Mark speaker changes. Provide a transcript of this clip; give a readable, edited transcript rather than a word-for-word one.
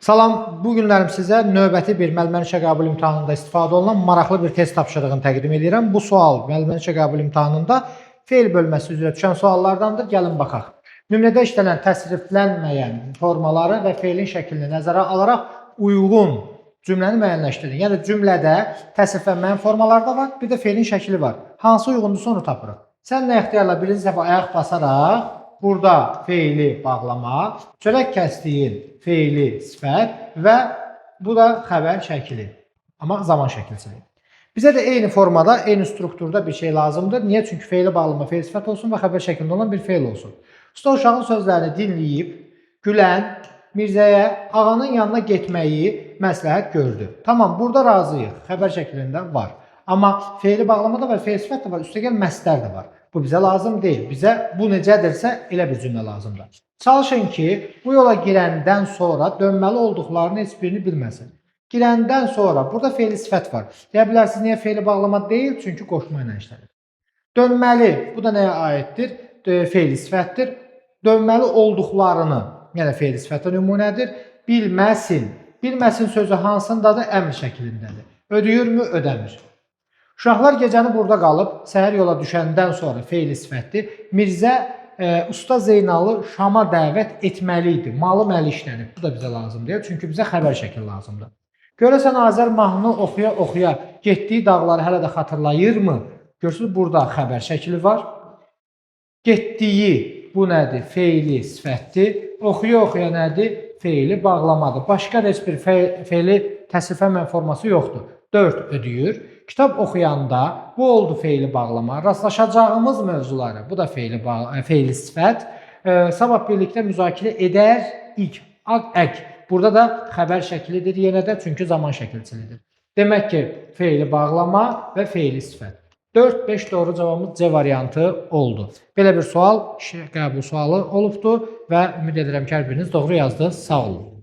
Speaker 1: Salam, bu günlərim sizə növbəti bir müəllimlərin işə qəbul imtahanında istifadə olunan maraqlı bir test tapşırığını təqdim edirəm. Bu sual müəllimlərin işə qəbul imtahanında fe'l bölməsi üzrə düşən suallardandır. Gəlin baxaq. Nümunədə işlənən təsriflənməyən formaları və fe'lin şəklini nəzərə alaraq uyğun cümləni müəyyənləşdirin. Yəni cümlədə təsriflənməyən formalar da var, bir də fe'lin şəkli var. Hansı uyğundursa onu tapırıq. Sən nə ixtiyarla birinci dəfə ayaq basaraq burada fe'li bağlama, çörək kəsdiyin fe'li sifət və bu da xəbər şəkli. Amma zaman şəkilçiliyi. Bizə də eyni formada, eyni strukturda bir şey lazımdır. Niyə? Çünki fe'li bağlama, fe'l sifət olsun və xəbər şəklində olan bir fe'l olsun. Usta uşağın sözlərini dinləyib, gülən Mirzəyə ağanın yanına getməyi məsləhət gördü. Tamam, burada razıyıq. Xəbər şəklində var. Amma fe'li bağlamada və fe'l sifət də var, üstəgəl məsdər də var. Bu bizə lazım deyil. Bizə bu necədirsə elə bir cümlə lazımdır. Çalışın ki, bu yola girəndən sonra dönməli olduqlarını heç birini bilməsin. Girəndən sonra burada fe'li sifət var. Deyə bilərsiniz, niyə fe'li bağlama deyil? Çünki qoşma ilə işlənir. Dönməli, bu da nəyə aiddir? Fe'li sifətdir. Dönməli olduqlarını, yəni fe'li sifətə nümunədir. Bilməsin. Bilməsin sözü hansındadır? Əmr şəklindədir. Ödəyirmi? Ödəmir. Uşaqlar gecəni burada qalıb, səhər yola düşəndən sonra fe'li sifətdir. Mirzə Usta Zeynalı Şama dəvət etməli idi. Malı-məli işlənib. Bu da bizə lazımdır. Çünki bizə xəbər şəkli lazımdır. Görəsən Azər mahnı oxuya-oxuya getdiyi dağları hələ də xatırlayırmı? Görürsünüz, burada xəbər şəkli var. Getdiyi bu nədir? Fe'li sifətdir. Oxuya-oxuya nədir? Fe'li bağlamadır. Başqa heç bir fe'li təsriflənməyən forması yoxdur. 4 ödəyir. Kitab oxuyanda bu oldu fe'li bağlama. Rastlaşacağımız mövzuları, bu da fe'li sifət. Sabah birlikdə müzakirə edər ilk əq. Burada da xəbər şəklidir yenə də, çünki zaman şəkilçilidir. Demək ki, fe'li bağlama və fe'li sifət. 4-5 doğru cavabımız C variantı oldu. Belə bir sual, qəbul sualı olubdur və ümid edirəm ki, hər biriniz doğru yazdınız. Sağ olun.